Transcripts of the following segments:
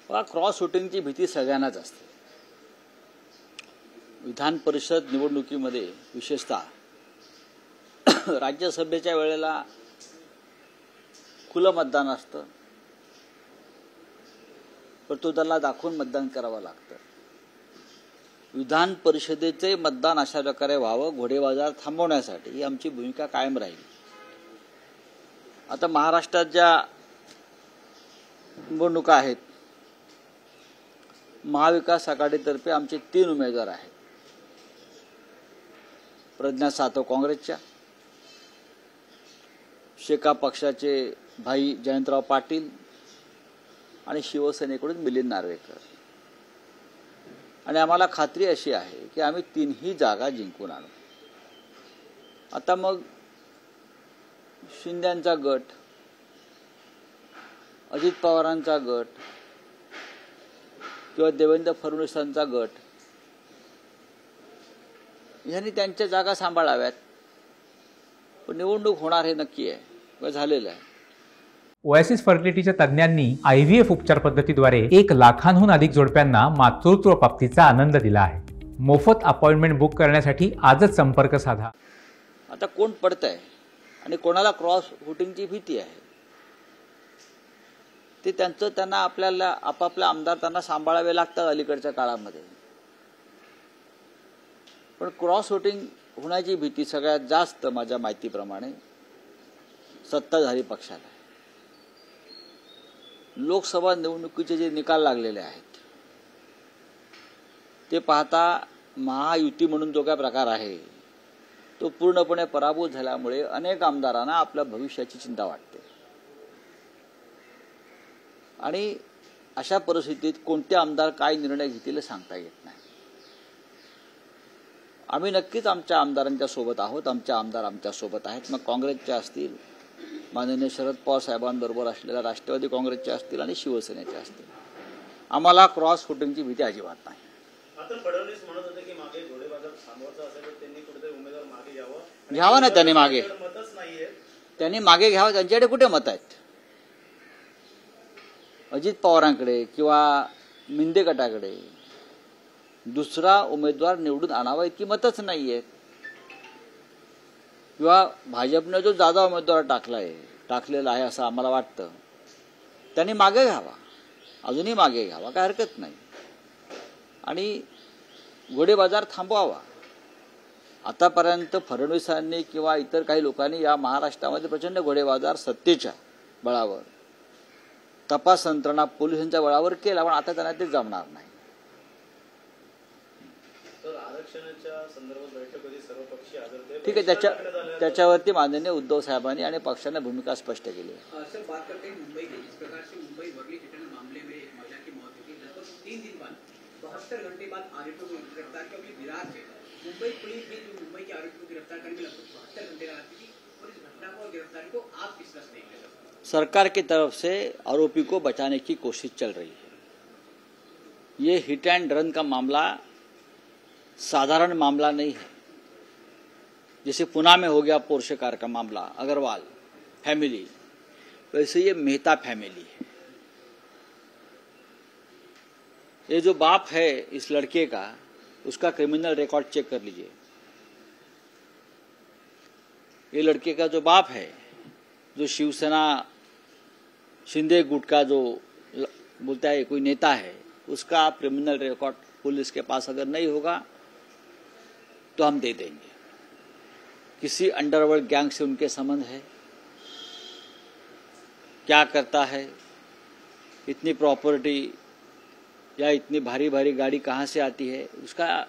Cross वोटिंगची भीती सगळ्यांनाच असते. विधान परिषद निवडणुकीमध्ये विशेषतः राज्यसभेच्या वेळेला खुलं मतदान असतं, पण तो त्याला दाखवून मतदान करावं लागतं. विधान परिषदेचे मतदान अशा प्रकारे व्हावं, घोडेबाजार थांबवण्यासाठी ही आमची भूमिका कायम राहील. आता महाराष्ट्रात ज्या निवडणुका आहेत, महाविकास आघाडीतर्फे आमचे 3 उमेदवार आहेत. प्रज्ञा सातव काँग्रेसच्या, शेका पक्षाचे भाई जयंतराव पाटील आणि शिवसेनेकडून मिलिंद नार्वेकर. आणि आम्हाला खात्री अशी आहे की आम्ही 3ही जागा जिंकून आणू. आता मग शिंदेंचा गट, अजित पवारांचा गट किंवा देवेंद्र फडणवीसांचा गट यांनी त्यांच्या जागा सांभाळाव्यात. पण निवडणूक होणार हे नक्की आहे व झालेलं आहे. ओएसिस फर्टिलिटीच्या तज्ञांनी IVF उपचार पद्धतीद्वारे 1 लाखांहून अधिक जोडप्यांना मातृत्व प्राप्तीचा आनंद दिला आहे. मोफत अपॉइंटमेंट बुक करण्यासाठी आजच संपर्क साधा. आता कोण पडतंय आणि कोणाला क्रॉस वोटिंगची भीती आहे ते त्यांना आपल्याला आपापल्या आमदार त्यांना सांभाळावे लागतात अलीकडच्या काळामध्ये. पण क्रॉस वोटिंग होण्याची भीती सगळ्यात जास्त माझ्या माहितीप्रमाणे सत्ताधारी पक्षाला आहे. लोकसभा निवडणुकीचे जे निकाल लागलेले आहेत ते पाहता महायुती म्हणून जो काय प्रकार आहे तो पूर्णपणे पराभूत झाल्यामुळे अनेक आमदारांना आपल्या भविष्याची चिंता वाटते. आणि अशा परिस्थितीत कोणते आमदार काय निर्णय घेतील सांगता येत नाही. आम्ही नक्कीच आमच्या आमदारांच्या सोबत आहोत. आमच्या आमदार आमच्या सोबत आहेत. मग काँग्रेसचे असतील, माननीय शरद पवार साहेबांबरोबर असलेल्या राष्ट्रवादी काँग्रेसचे असतील आणि शिवसेनेचे असतील. आम्हाला क्रॉस वोटिंगची भीती अजिबात नाही. फडणवीस म्हणत होते की मागे घोडेबाजार थांबवायचा असेल तर त्यांनी कुठेतरी उमेदवार मागे घ्यावा ना. त्यांनी मागे मतच नाहीये, त्यांनी मागे घ्यावं. त्यांच्याकडे कुठे मत आहेत? अजित पवारांकडे किंवा मिंदे गटाकडे दुसरा उमेदवार निवडून आणावा इतकी मतच नाहीये. किंवा भाजपने जो जादा उमेदवार टाकलेला आहे असं आम्हाला वाटतं, त्यांनी मागे घ्यावा, अजूनही मागे घ्यावा, काय हरकत नाही. आणि घोडेबाजार थांबवावा. आतापर्यंत फडणवीसांनी किंवा इतर काही लोकांनी या महाराष्ट्रामध्ये प्रचंड घोडेबाजार सत्तेच्या बळावर, तपास यंत्रणा पोलिसांच्या बळावर केला, पण आता त्यांना ते जमणार नाही. ठीक आहे, त्याच्यावरती माननीय उद्धव साहेबांनी आणि पक्षाने भूमिका स्पष्ट केली है. सरकार की तरफ से आरोपी को बचाने की कोशिश चल रही है. ये हिट एंड रन का मामला साधारण मामला नहीं है. जैसे पुणे में हो गया पोर्शे कार का मामला, अग्रवाल फैमिली, वैसे ये मेहता फैमिली है. ये जो बाप है इस लड़के का, उसका क्रिमिनल रिकॉर्ड चेक कर लीजिए. ये लड़के का जो बाप है, जो शिवसेना शिंदे गुट का जो बोलता है कोई नेता है, उसका क्रिमिनल रिकॉर्ड पुलिस के पास अगर नहीं होगा तो हम दे देंगे. किसी अंडरवर्ल्ड गैंग से उनके संबंध है, क्या करता है, इतनी प्रॉपर्टी या इतनी भारी भारी गाड़ी कहाँ से आती है, उसका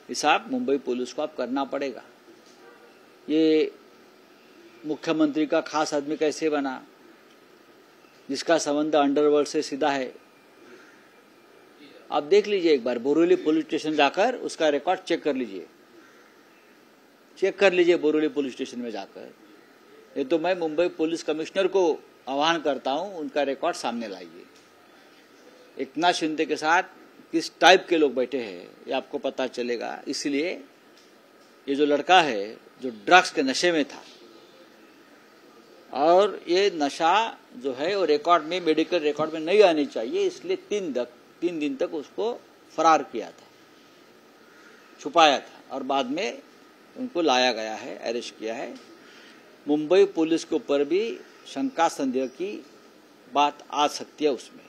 हिसाब मुंबई पुलिस को अब करना पड़ेगा. ये मुख्यमंत्री का खास आदमी कैसे बना, जिसका संबंध अंडरवर्ल्ड से सीधा है, आप देख लीजिए एक बार. बोरीवली पुलिस स्टेशन जाकर उसका रिकॉर्ड चेक कर लीजिए बोरीवली पुलिस स्टेशन में जाकर. ये तो मैं मुंबई पुलिस कमिश्नर को आह्वान करता हूं, उनका रिकॉर्ड सामने लाइए. एकनाथ शिंदे के साथ किस टाइप के लोग बैठे हैं ये आपको पता चलेगा. इसलिए ये जो लड़का है जो ड्रग्स के नशे में था और ये नशा जो है वो रिकॉर्ड में, मेडिकल रिकॉर्ड में नहीं आनी चाहिए, इसलिए 3 दिन तक उसको फरार किया था, छुपाया था, और बाद में उनको लाया गया है, अरेस्ट किया है। मुंबई पुलिस के ऊपर भी शंका संदेह की बात आ सकती है। उसमें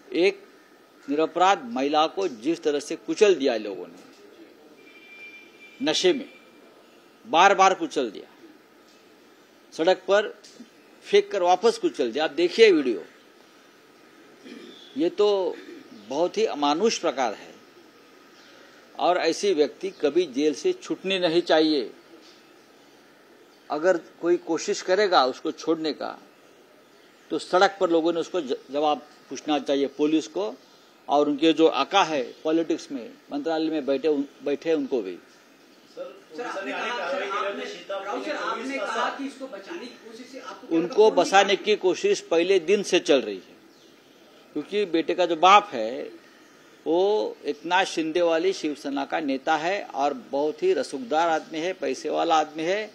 एक निरपराध महिला को जिस तरह से कुचल दिया लोगों ने, नशे में बार बार कुचल दिया, सड़क पर फेंक कर वापस कुचल दिया। आप देखिए वीडियो, ये तो बहुत ही अमानुष प्रकार है, और ऐसी व्यक्ति कभी जेल से छूटनी नहीं चाहिए। अगर कोई कोशिश करेगा उसको छोड़ने का, तो सड़क पर लोगों ने उसको जवाब पूछना चाहिए, पुलिस को, और उनके जो आका है पॉलिटिक्स में, मंत्रालय में बैठे उनको भी। उनको बचाने की कोशिश पहले दिन से चल रही है, क्योंकि बेटे का जो बाप है वो एकनाथ शिंदे वाली शिवसेना का नेता है और बहुत ही रसूखदार आदमी है, पैसे वाला आदमी है।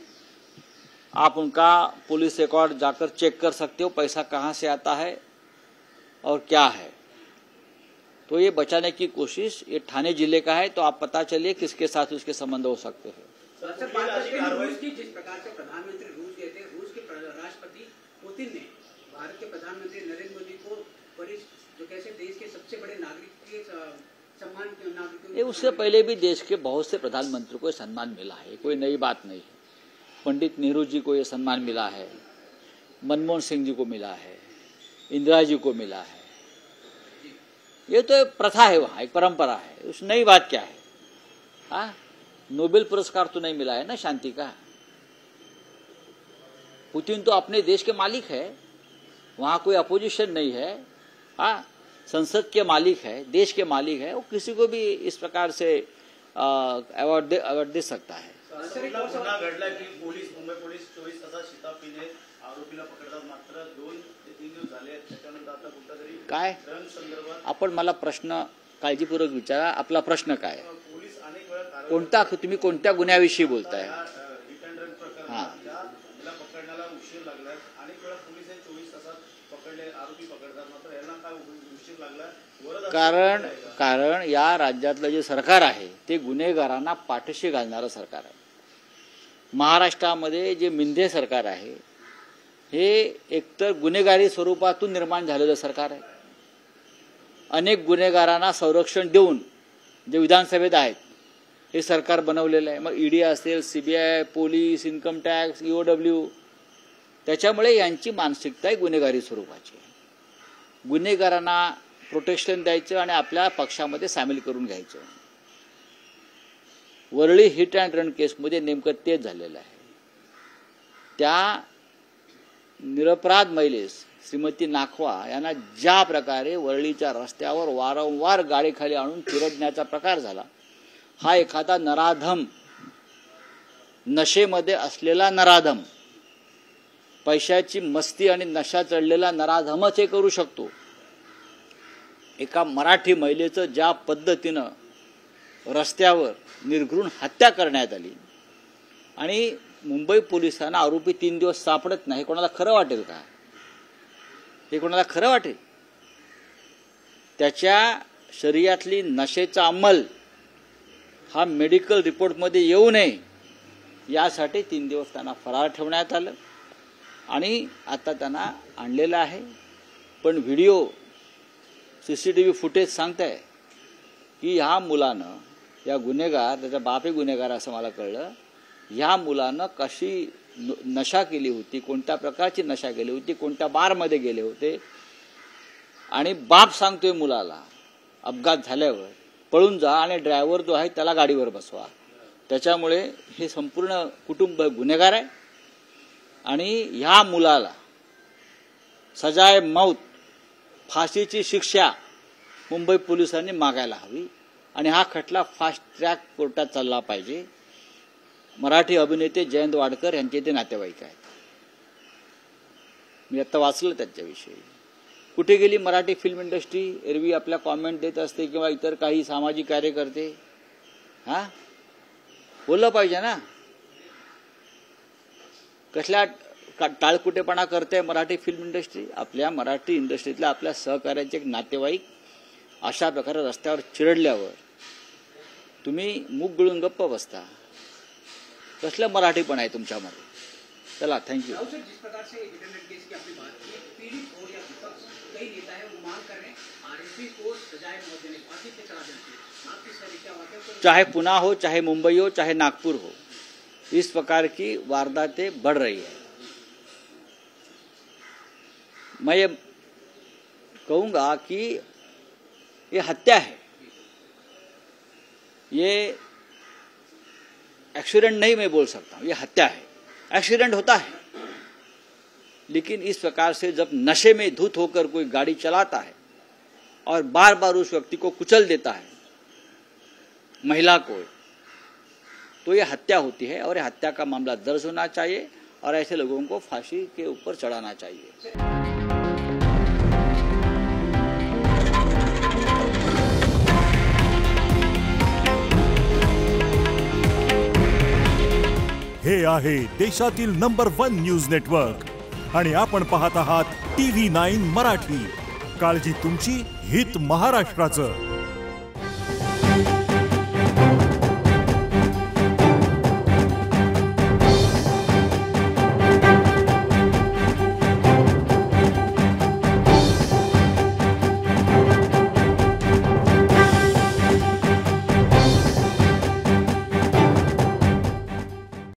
आप उनका पुलिस रिकॉर्ड जाकर चेक कर सकते हो, पैसा कहां से आता है और क्या है। तो ये बचाने की कोशिश, ये ठाणे जिले का है, तो आप पता चलिए किसके साथ उसके संबंध हो सकते हैं। जिस प्रकार से प्रधानमंत्री रूस गए थे, रूस के राष्ट्रपति पुतिन ने भारत के प्रधानमंत्री नरेंद्र मोदी को जो कैसे देश के सबसे बड़े नागरिक के सम्मान नागरिक, उससे पहले भी देश के बहुत से प्रधानमंत्री को सम्मान मिला है, कोई नई बात नहीं है। पंडित नेहरू जी को ये सम्मान मिला है, मनमोहन सिंह जी को मिला है, इंदिरा जी को मिला है। ये तो प्रथा है, वहां एक परंपरा है, उस नई बात क्या है। हाँ, नोबेल पुरस्कार तो नहीं मिला है ना शांति का। पुतिन तो अपने देश के मालिक है, वहां कोई अपोजिशन नहीं है। हाँ, संसद के मालिक है, देश के मालिक है, वो किसी को भी इस प्रकार से अवार्ड दे सकता है। गुन्हा घडला की मुंबई पोलीस 24 तासात शिता पिणे आरोपीला पकडतात, मात्र 2 ते 3 दिवस झाले, त्याच्यानंतर आता कुठेतरी काय ड्रग संदर्भात आपण मला प्रश्न काळजीपूर्वक विचारा, आपला प्रश्न काय, पोलीस अनेक वेळा कोणता, तुम्ही कोणत्या गुन्ह्याविषयी बोलताय? हिट अँड रन प्रकरणात ज्याला पकडण्याला उशीर लागला, अनेक वेळा पोलीस 24 तासात पकडले आरोपी पकडतात, मात्र यांना काय उशीर लागला? कारण या राज्यातलं जे सरकार आहे ते गुन्हेगारांना पाठीशी घालणारं सरकार आहे। महाराष्ट्रामध्ये जे मिंधे सरकार आहे हे एकतर गुन्हेगारी स्वरूपातून निर्माण झालेलं सरकार आहे। अनेक गुन्हेगारांना संरक्षण देऊन जे विधानसभेत आहेत हे सरकार बनवलेलं आहे। मग ईडी असेल, CBI, police, income tax, EOW, त्याच्यामुळे यांची मानसिकता आहे गुन्हेगारी स्वरूपाची। गुन्हेगारांना प्रोटेक्शन द्यायचं आणि आपल्या पक्षामध्ये सामील करून घ्यायचं। वरळी हिट अँड रन केसमध्ये नेमकं तेच झालेलं आहे। त्या निरपराध महिलेस श्रीमती नाखवा यांना ज्या प्रकारे वरळीच्या रस्त्यावर वारंवार गाडीखाली आणून चिरडण्याचा प्रकार झाला, हा एखादा नराधम, नशेमध्ये असलेला नराधम, पैशाची मस्ती आणि नशा चढलेला नराधमच हे करू शकतो। एका मराठी महिलेचं ज्या पद्धतीनं रस्त्यावर निर्घृण हत्या करण्यात आली आणि मुंबई पोलिसांना आरोपी 3 दिवस सापडत नाही, कोणाला खरं वाटेल का? हे कोणाला खरं वाटेल? त्याच्या शरीरातली नशेचा अंमल हा मेडिकल रिपोर्टमध्ये येऊ नये यासाठी 3 दिवस त्यांना फरार ठेवण्यात आलं आणि आता त्यांना आणलेलं आहे। पण व्हिडिओ, सीसीटीव्ही फुटेज सांगताय की ह्या मुलानं, या गुन्हेगार, त्याचा बापही गुन्हेगार असं मला कळलं, ह्या मुलानं कशी नशा केली होती, कोणत्या प्रकारची नशा केली होती, कोणत्या बारमध्ये गेले होते, आणि बाप सांगतोय मुलाला अपघात झाल्यावर पळून जा आणि ड्रायव्हर जो आहे त्याला गाडीवर बसवा। त्याच्यामुळे हे संपूर्ण कुटुंब गुन्हेगार आहे आणि ह्या मुलाला सजाए मौत, फाशीची शिक्षा मुंबई पोलिसांनी मागायला हवी आणि हा खटला फास्ट ट्रॅक कोर्टात चालला पाहिजे। मराठी अभिनेते जयंत वाडकर यांचे ते नातेवाईक आहेत, मी आता वाचलं त्यांच्याविषयी। कुठे गेली मराठी फिल्म इंडस्ट्री? एरवी आपल्या कॉमेंट देत असते किंवा इतर काही सामाजिक कार्यकर्ते। हा, बोललं पाहिजे ना, टाळकुटेपणा करते मराठी फिल्म इंडस्ट्री. आपल्या मराठी इंडस्ट्रीतल्या आपल्या सहकार्याचे एक नातेवाईक अशा प्रकारे रस्त्यावर चिरडल्यावर तुम्ही मूग गिळून गप्प बसता. कसलं मराठीपण आहे तुमच्यामध्ये? चला, थँक्यू. राउत सर, जिस प्रकार से इंटरनेट केस की आपने बात की, पीड़ित हो या विपक्ष, कई नेता है वो मांग कर रहे हैं आरएसपी को सजाए मौत देने, फांसी पे चढ़ा देने की. आपकी सर क्या वाकई को चाहे पुणे हो, चाहे मुंबई हो, चाहे नागपुर हो, इस प्रकार की वारदातें बढ़ रही है. मैं ये कहूंगा कि ये हत्या है, ये एक्सीडेंट नहीं मैं बोल सकता हूं, ये हत्या है. एक्सीडेंट होता है, लेकिन इस प्रकार से जब नशे में धुत होकर कोई गाड़ी चलाता है और बार बार उस व्यक्ति को कुचल देता है, महिला को, तो ये हत्या होती है और ये हत्या का मामला दर्ज होना चाहिए और ऐसे लोगों को फांसी के ऊपर चढ़ाना चाहिए. हे आहे देशातील नंबर 1 न्यूज नेटवर्क आणि आपण पाहत आहात TV9 मराठी. काळजी तुमची, हित महाराष्ट्राचं.